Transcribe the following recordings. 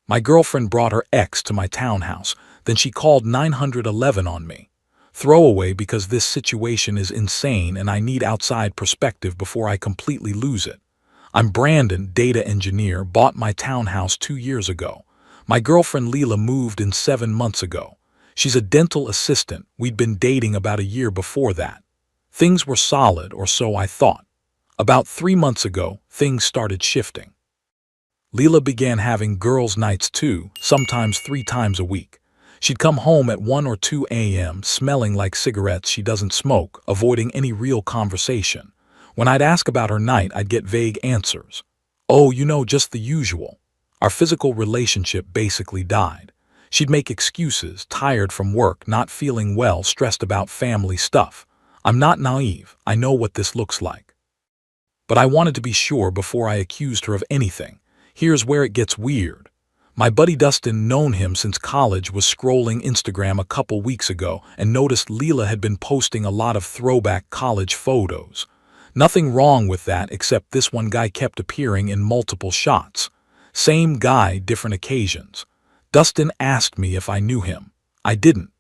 My girlfriend brought her ex to my townhouse, then she called 911 on me. Throwaway because this situation is insane and I need outside perspective before I completely lose it. I'm Brandon, data engineer, bought my townhouse 2 years ago. My girlfriend Leela moved in 7 months ago. She's a dental assistant. We'd been dating about a year before that. Things were solid, or so I thought. About 3 months ago, things started shifting. Leela began having girls' nights too, sometimes 3 times a week. She'd come home at 1 or 2 a.m. smelling like cigarettes she doesn't smoke, avoiding any real conversation. When I'd ask about her night, I'd get vague answers. Oh, just the usual. Our physical relationship basically died. She'd make excuses, tired from work, not feeling well, stressed about family stuff. I'm not naive. I know what this looks like. But I wanted to be sure before I accused her of anything. Here's where it gets weird. My buddy Dustin, known him since college, was scrolling Instagram a couple weeks ago and noticed Leela had been posting a lot of throwback college photos. Nothing wrong with that, except this one guy kept appearing in multiple shots. Same guy, different occasions. Dustin asked me if I knew him. I didn't.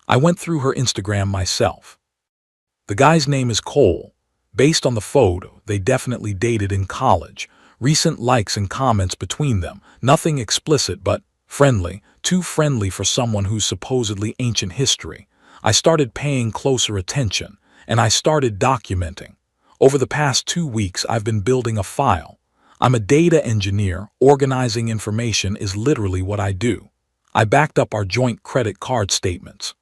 I went through her Instagram myself. The guy's name is Qley. Based on the photo, they definitely dated in college. Recent likes and comments between them. Nothing explicit, but friendly. Too friendly for someone who's supposedly ancient history. I started paying closer attention, and I started documenting. Over the past 2 weeks, I've been building a file. I'm a data engineer. Organizing information is literally what I do. I backed up our joint credit card statements.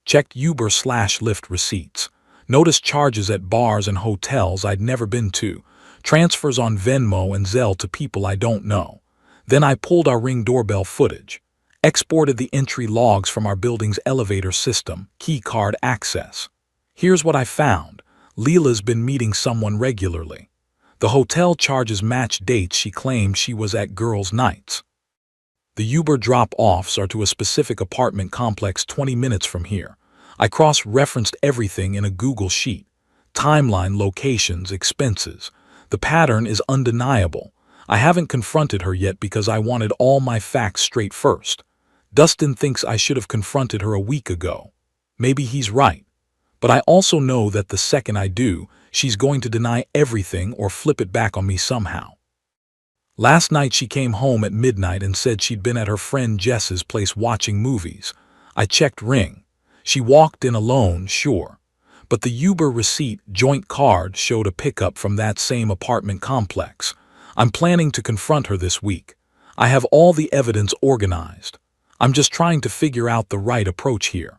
Checked Uber/Lyft receipts. Noticed charges at bars and hotels I'd never been to. Transfers on Venmo and Zelle to people I don't know. Then I pulled our Ring doorbell footage. Exported the entry logs from our building's elevator system, key card access. Here's what I found. Leela's been meeting someone regularly. The hotel charges match dates she claimed she was at girls' nights. The Uber drop-offs are to a specific apartment complex 20 minutes from here. I cross-referenced everything in a Google sheet. Timeline, locations, expenses. The pattern is undeniable. I haven't confronted her yet because I wanted all my facts straight first. Dustin thinks I should have confronted her a week ago. Maybe he's right. But I also know that the second I do, she's going to deny everything or flip it back on me somehow. Last night she came home at midnight and said she'd been at her friend Jess's place watching movies. I checked Ring. She walked in alone, sure. But the Uber receipt joint card showed a pickup from that same apartment complex. I'm planning to confront her this week. I have all the evidence organized. I'm just trying to figure out the right approach here.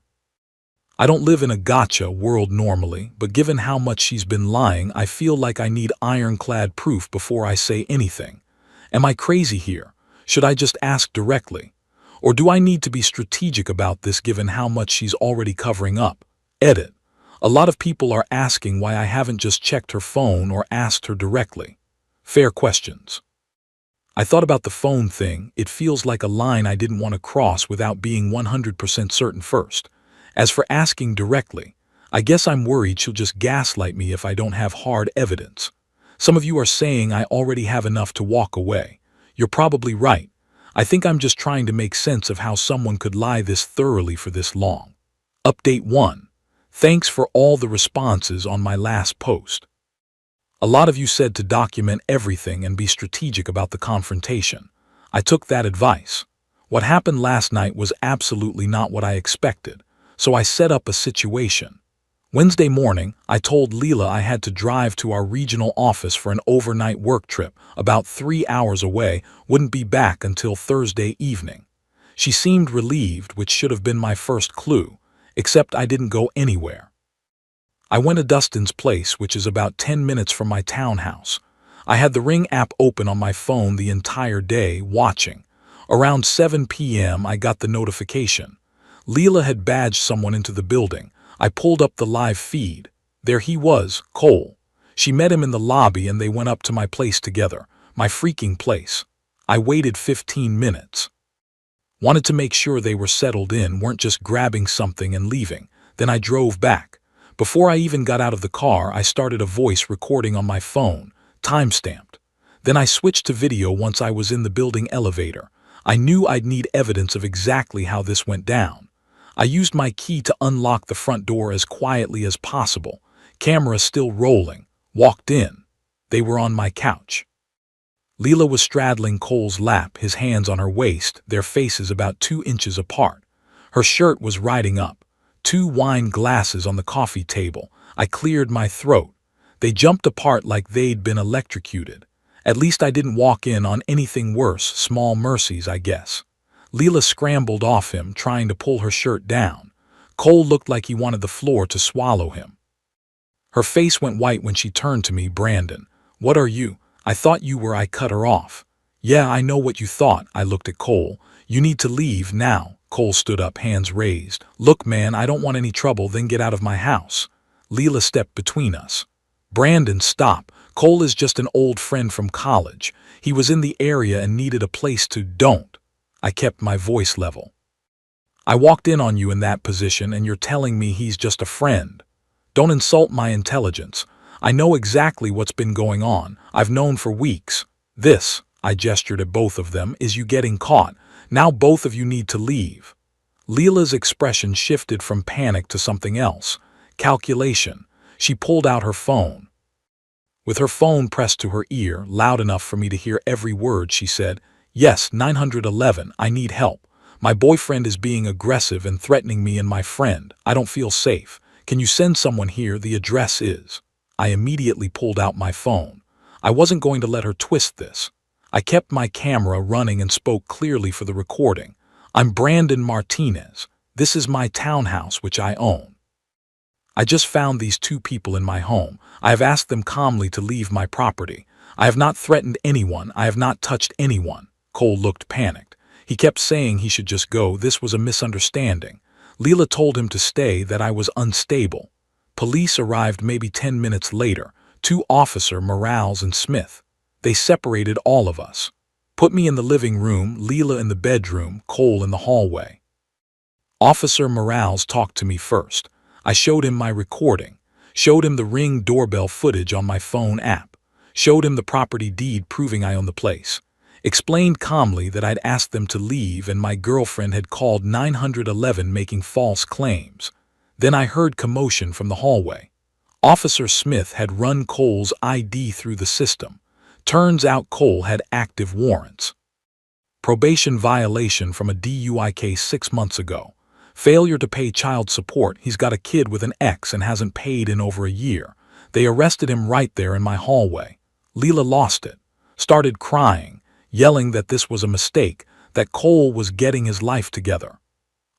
I don't live in a gotcha world normally, but given how much she's been lying, I feel like I need ironclad proof before I say anything. Am I crazy here? Should I just ask directly? Or do I need to be strategic about this given how much she's already covering up? Edit. A lot of people are asking why I haven't just checked her phone or asked her directly. Fair questions. I thought about the phone thing. It feels like a line I didn't want to cross without being 100% certain first. As for asking directly, I guess I'm worried she'll just gaslight me if I don't have hard evidence. Some of you are saying I already have enough to walk away. You're probably right. I think I'm just trying to make sense of how someone could lie this thoroughly for this long. Update 1. Thanks for all the responses on my last post. A lot of you said to document everything and be strategic about the confrontation. I took that advice. What happened last night was absolutely not what I expected, so I set up a situation. Wednesday morning, I told Leela I had to drive to our regional office for an overnight work trip, about 3 hours away, wouldn't be back until Thursday evening. She seemed relieved, which should have been my first clue, except I didn't go anywhere. I went to Dustin's place, which is about 10 minutes from my townhouse. I had the Ring app open on my phone the entire day, watching. Around 7 p.m., I got the notification. Leela had badged someone into the building. I pulled up the live feed. There he was, Qley. She met him in the lobby and they went up to my place together. My freaking place. I waited 15 minutes. Wanted to make sure they were settled in, weren't just grabbing something and leaving. Then I drove back. Before I even got out of the car, I started a voice recording on my phone, timestamped. Then I switched to video once I was in the building elevator. I knew I'd need evidence of exactly how this went down. I used my key to unlock the front door as quietly as possible, camera still rolling, walked in. They were on my couch. Leela was straddling Cole's lap, his hands on her waist, their faces about 2 inches apart. Her shirt was riding up. 2 wine glasses on the coffee table. I cleared my throat. They jumped apart like they'd been electrocuted. At least I didn't walk in on anything worse, small mercies, I guess. Leela scrambled off him, trying to pull her shirt down. Cole looked like he wanted the floor to swallow him. Her face went white when she turned to me. "Brandon, what are you? I thought you were." I cut her off. "Yeah, I know what you thought." I looked at Cole. "You need to leave now." Cole stood up, hands raised. "Look, man, I don't want any trouble, then get out of my house." Leela stepped between us. "Brandon, stop. Cole is just an old friend from college. He was in the area and needed a place to." "Don't." I kept my voice level. "I walked in on you in that position and you're telling me he's just a friend. Don't insult my intelligence. I know exactly what's been going on. I've known for weeks. This," I gestured at both of them, "is you getting caught. Now both of you need to leave." Leela's expression shifted from panic to something else. Calculation. She pulled out her phone. With her phone pressed to her ear, loud enough for me to hear every word, she said, "Yes, 911, I need help. My boyfriend is being aggressive and threatening me and my friend. I don't feel safe. Can you send someone here? The address is." I immediately pulled out my phone. I wasn't going to let her twist this. I kept my camera running and spoke clearly for the recording. "I'm Brandon Martinez. This is my townhouse, which I own. I just found these 2 people in my home. I have asked them calmly to leave my property. I have not threatened anyone. I have not touched anyone." Cole looked panicked. He kept saying he should just go. This was a misunderstanding. Leela told him to stay, that I was unstable. Police arrived maybe 10 minutes later. 2 officers, Morales and Smith. They separated all of us. Put me in the living room, Leela in the bedroom, Cole in the hallway. Officer Morales talked to me first. I showed him my recording, showed him the Ring doorbell footage on my phone app, showed him the property deed proving I own the place, explained calmly that I'd asked them to leave and my girlfriend had called 911 making false claims. Then I heard commotion from the hallway. Officer Smith had run Cole's ID through the system. Turns out Cole had active warrants. Probation violation from a DUI case 6 months ago. Failure to pay child support. He's got a kid with an ex and hasn't paid in over a year. They arrested him right there in my hallway. Leela lost it. Started crying, yelling that this was a mistake, that Cole was getting his life together.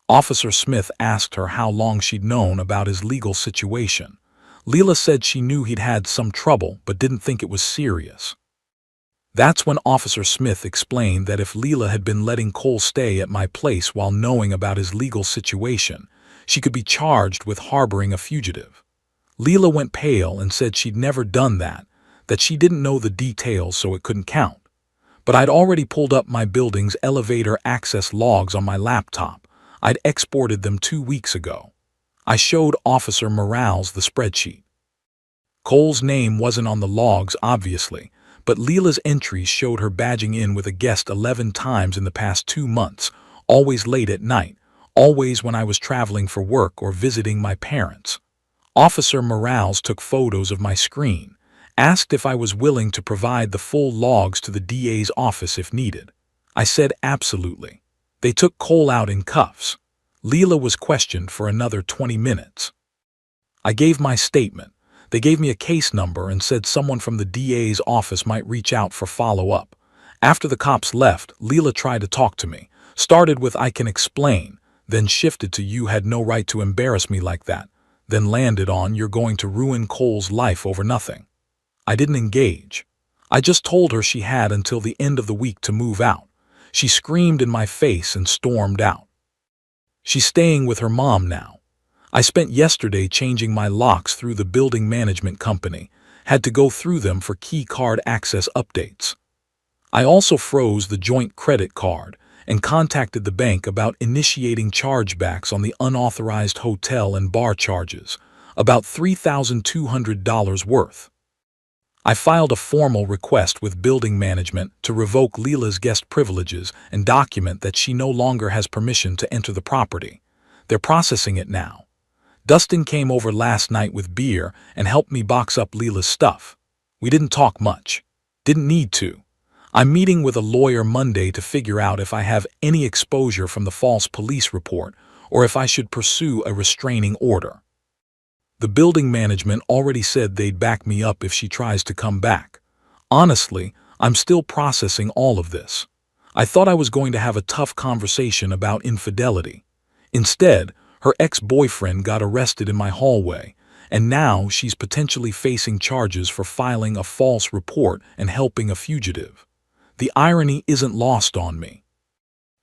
Officer Smith asked her how long she'd known about his legal situation. Leela said she knew he'd had some trouble but didn't think it was serious. That's when Officer Smith explained that if Leela had been letting Cole stay at my place while knowing about his legal situation, she could be charged with harboring a fugitive. Leela went pale and said she'd never done that she didn't know the details so it couldn't count. But I'd already pulled up my building's elevator access logs on my laptop. I'd exported them 2 weeks ago. I showed Officer Morales the spreadsheet. Cole's name wasn't on the logs, obviously, but Leela's entries showed her badging in with a guest 11 times in the past 2 months, always late at night, always when I was traveling for work or visiting my parents. Officer Morales took photos of my screen, asked if I was willing to provide the full logs to the DA's office if needed. I said absolutely. They took Cole out in cuffs. Leela was questioned for another 20 minutes. I gave my statement. They gave me a case number and said someone from the DA's office might reach out for follow-up. After the cops left, Leela tried to talk to me. Started with "I can explain," then shifted to "you had no right to embarrass me like that," then landed on "you're going to ruin Cole's life over nothing." I didn't engage. I just told her she had until the end of the week to move out. She screamed in my face and stormed out. She's staying with her mom now. I spent yesterday changing my locks through the building management company, had to go through them for key card access updates. I also froze the joint credit card and contacted the bank about initiating chargebacks on the unauthorized hotel and bar charges, about $3,200 worth. I filed a formal request with building management to revoke Leela's guest privileges and document that she no longer has permission to enter the property. They're processing it now. Dustin came over last night with beer and helped me box up Leela's stuff. We didn't talk much. Didn't need to. I'm meeting with a lawyer Monday to figure out if I have any exposure from the false police report or if I should pursue a restraining order. The building management already said they'd back me up if she tries to come back. Honestly, I'm still processing all of this. I thought I was going to have a tough conversation about infidelity. Instead, her ex-boyfriend got arrested in my hallway, and now she's potentially facing charges for filing a false report and helping a fugitive. The irony isn't lost on me.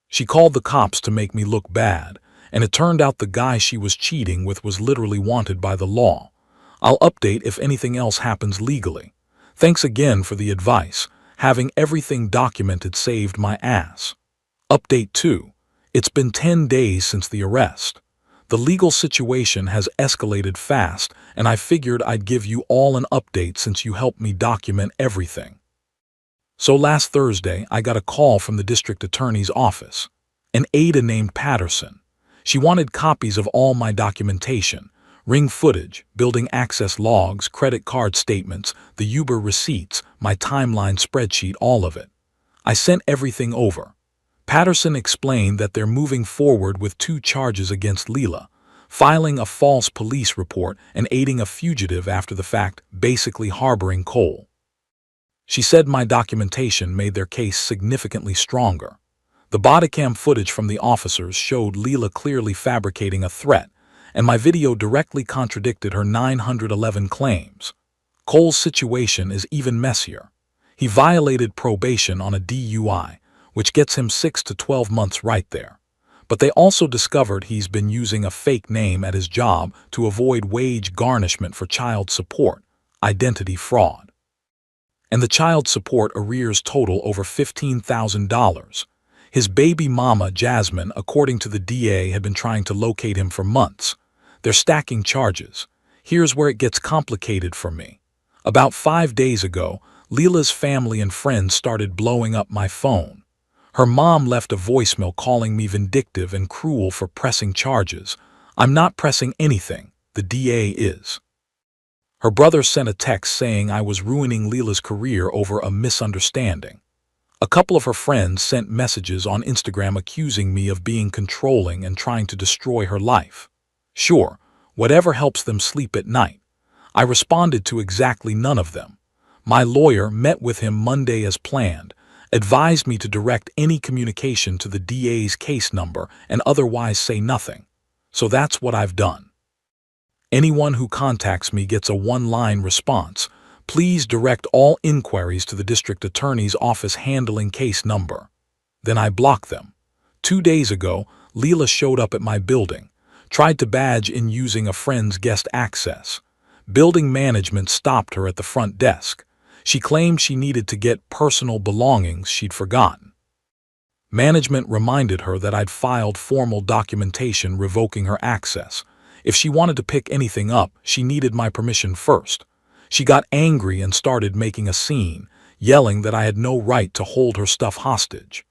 She called the cops to make me look bad, and it turned out the guy she was cheating with was literally wanted by the law. I'll update if anything else happens legally. Thanks again for the advice. Having everything documented saved my ass. Update 2. It's been 10 days since the arrest. The legal situation has escalated fast, and I figured I'd give you all an update since you helped me document everything. So last Thursday, I got a call from the district attorney's office. An AITA named Patterson. She wanted copies of all my documentation, ring footage, building access logs, credit card statements, the Uber receipts, my timeline spreadsheet, all of it. I sent everything over. Patterson explained that they're moving forward with 2 charges against Leela, filing a false police report and aiding a fugitive after the fact, basically harboring Qley. She said my documentation made their case significantly stronger. The bodycam footage from the officers showed Leela clearly fabricating a threat, and my video directly contradicted her 911 claims. Qley's situation is even messier. He violated probation on a DUI, which gets him 6 to 12 months right there. But they also discovered he's been using a fake name at his job to avoid wage garnishment for child support, identity fraud. And the child support arrears total over $15,000. His baby mama, Jasmine, according to the DA, had been trying to locate him for months. They're stacking charges. Here's where it gets complicated for me. About 5 days ago, Leela's family and friends started blowing up my phone. Her mom left a voicemail calling me vindictive and cruel for pressing charges. I'm not pressing anything. The DA is. Her brother sent a text saying I was ruining Leela's career over a misunderstanding. A couple of her friends sent messages on Instagram accusing me of being controlling and trying to destroy her life. Sure, whatever helps them sleep at night. I responded to exactly none of them. My lawyer met with him Monday as planned, advised me to direct any communication to the DA's case number and otherwise say nothing. So that's what I've done. Anyone who contacts me gets a one-line response. Please direct all inquiries to the district attorney's office handling case number. Then I block them. 2 days ago, Leela showed up at my building, tried to badge in using a friend's guest access. Building management stopped her at the front desk. She claimed she needed to get personal belongings she'd forgotten. Management reminded her that I'd filed formal documentation revoking her access. If she wanted to pick anything up, she needed my permission first. She got angry and started making a scene, yelling that I had no right to hold her stuff hostage.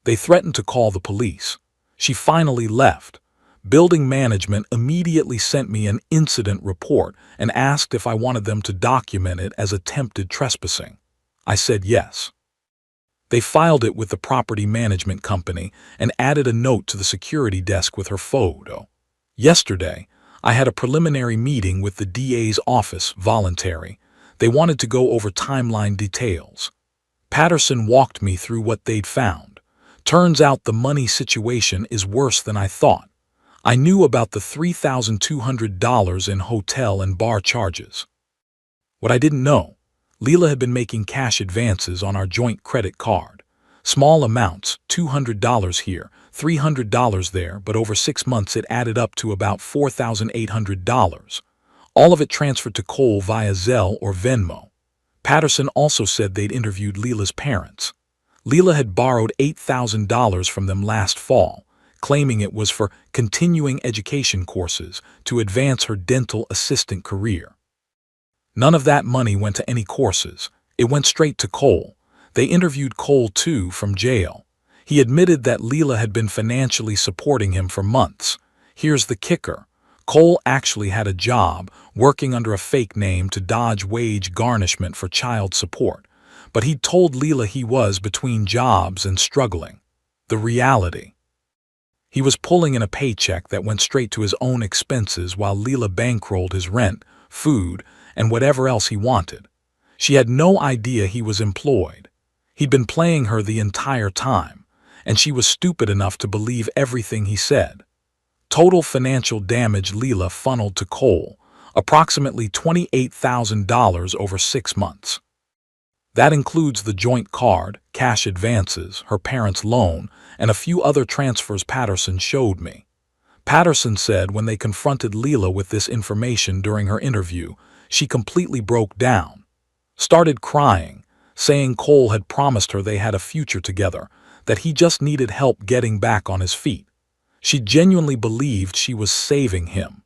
They threatened to call the police. She finally left. Building management immediately sent me an incident report and asked if I wanted them to document it as attempted trespassing. I said yes. They filed it with the property management company and added a note to the security desk with her photo. Yesterday, I had a preliminary meeting with the DA's office, voluntary. They wanted to go over timeline details. Patterson walked me through what they'd found. Turns out the money situation is worse than I thought. I knew about the $3,200 in hotel and bar charges. What I didn't know, Leela had been making cash advances on our joint credit card. Small amounts, $200 here, $300 there, but over 6 months it added up to about $4,800. All of it transferred to Qley via Zelle or Venmo. Patterson also said they'd interviewed Leela's parents. Leela had borrowed $8,000 from them last fall, claiming it was for continuing education courses to advance her dental assistant career. None of that money went to any courses. It went straight to Cole. They interviewed Cole too from jail. He admitted that Leela had been financially supporting him for months. Here's the kicker. Cole actually had a job, working under a fake name to dodge wage garnishment for child support. But he'd told Leela he was between jobs and struggling. The reality. He was pulling in a paycheck that went straight to his own expenses while Leela bankrolled his rent, food, and whatever else he wanted. She had no idea he was employed. He'd been playing her the entire time, and she was stupid enough to believe everything he said. Total financial damage Leela funneled to Cole, approximately $28,000 over 6 months. That includes the joint card, cash advances, her parents' loan, and a few other transfers Patterson showed me. Patterson said when they confronted Leela with this information during her interview, she completely broke down. Started crying, saying Cole had promised her they had a future together, that he just needed help getting back on his feet. She genuinely believed she was saving him.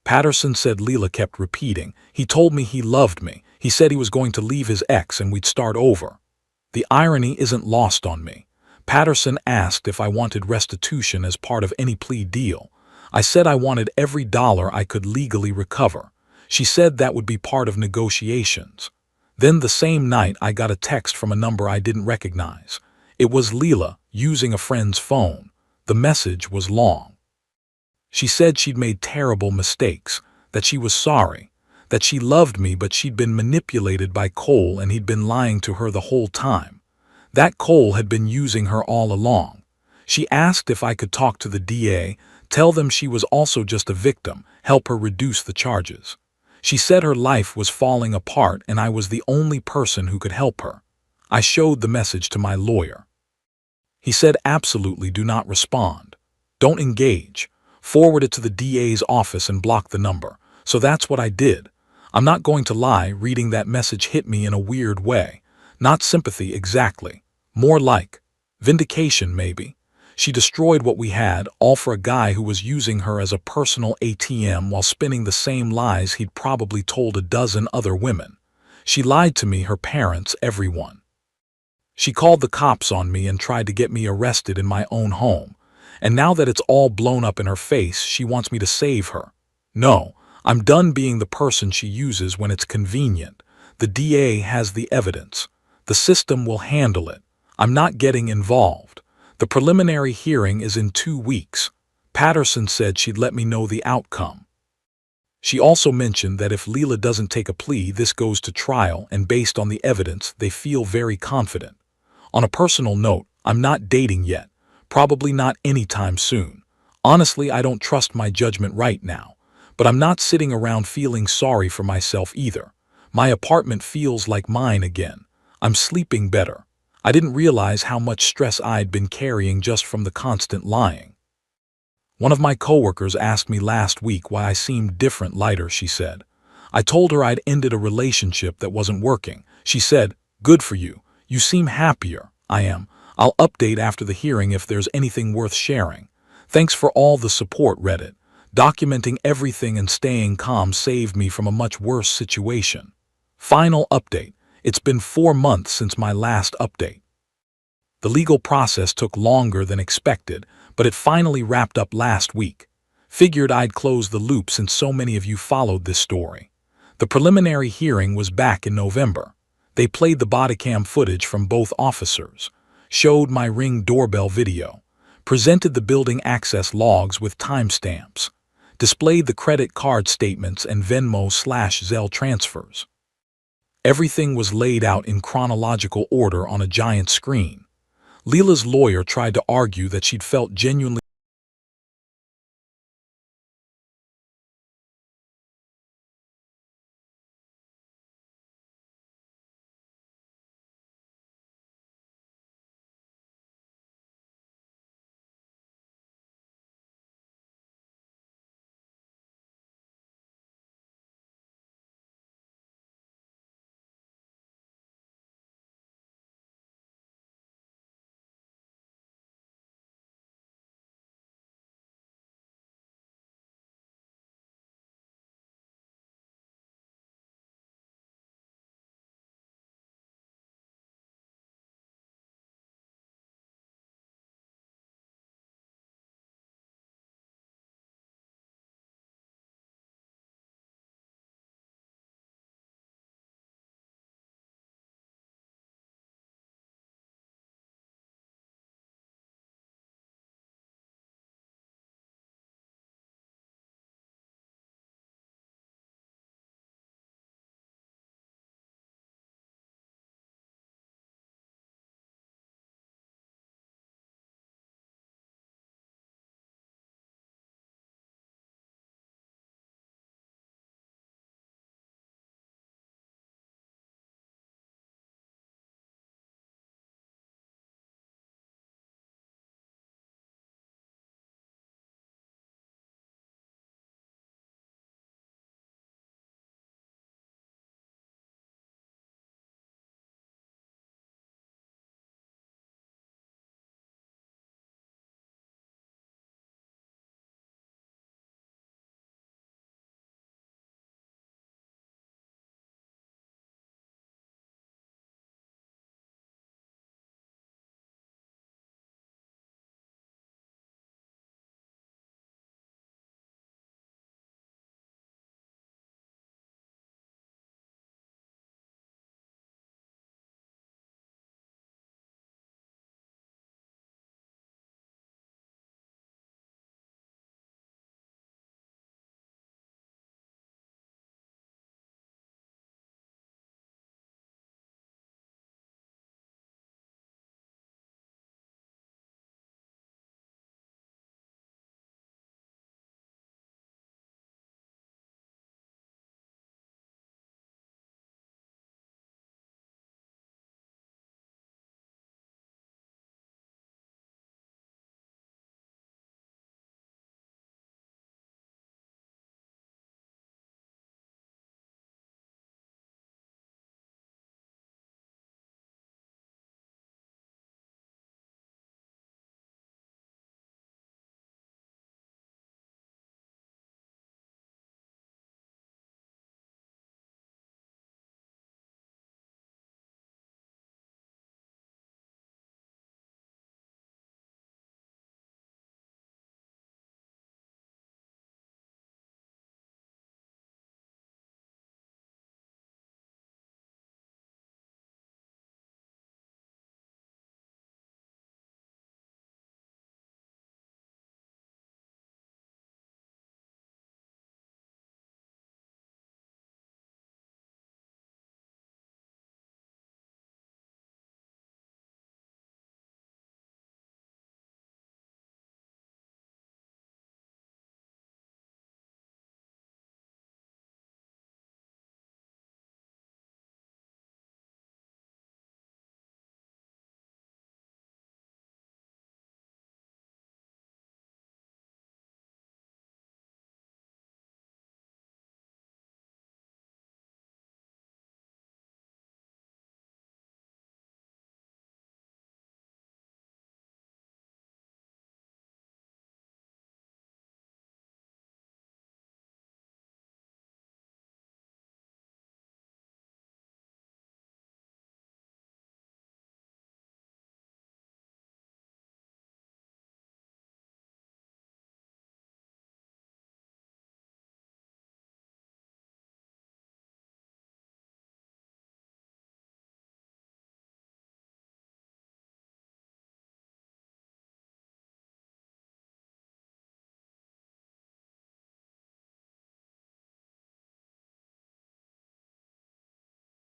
Patterson said Leela kept repeating, "He told me he loved me. He said he was going to leave his ex and we'd start over." The irony isn't lost on me. Patterson asked if I wanted restitution as part of any plea deal. I said I wanted every dollar I could legally recover. She said that would be part of negotiations. Then the same night I got a text from a number I didn't recognize. It was Leela, using a friend's phone. The message was long. She said she'd made terrible mistakes, that she was sorry, that she loved me but she'd been manipulated by Cole and he'd been lying to her the whole time. That Cole had been using her all along. She asked if I could talk to the DA, tell them she was also just a victim, help her reduce the charges. She said her life was falling apart and I was the only person who could help her. I showed the message to my lawyer. He said absolutely do not respond. Don't engage. Forward it to the DA's office and block the number. So that's what I did. I'm not going to lie, reading that message hit me in a weird way. Not sympathy exactly. More like vindication maybe. She destroyed what we had, all for a guy who was using her as a personal ATM while spinning the same lies he'd probably told a dozen other women. She lied to me, her parents, everyone. She called the cops on me and tried to get me arrested in my own home. And now that it's all blown up in her face, she wants me to save her. No, I'm done being the person she uses when it's convenient. The DA has the evidence. The system will handle it. I'm not getting involved. The preliminary hearing is in 2 weeks. Patterson said she'd let me know the outcome. She also mentioned that if Leela doesn't take a plea, this goes to trial, and based on the evidence, they feel very confident. On a personal note, I'm not dating yet. Probably not anytime soon. Honestly, I don't trust my judgment right now. But I'm not sitting around feeling sorry for myself either. My apartment feels like mine again. I'm sleeping better. I didn't realize how much stress I'd been carrying just from the constant lying. One of my coworkers asked me last week why I seemed different, lighter, she said. I told her I'd ended a relationship that wasn't working. She said, "Good for you. You seem happier." I am. I'll update after the hearing if there's anything worth sharing. Thanks for all the support, Reddit. Documenting everything and staying calm saved me from a much worse situation. Final update. It's been 4 months since my last update. The legal process took longer than expected, but it finally wrapped up last week. Figured I'd close the loop since so many of you followed this story. The preliminary hearing was back in November. They played the bodycam footage from both officers, showed my Ring doorbell video, presented the building access logs with timestamps, displayed the credit card statements and Venmo/Zelle transfers. Everything was laid out in chronological order on a giant screen. Leela's lawyer tried to argue that she'd felt genuinely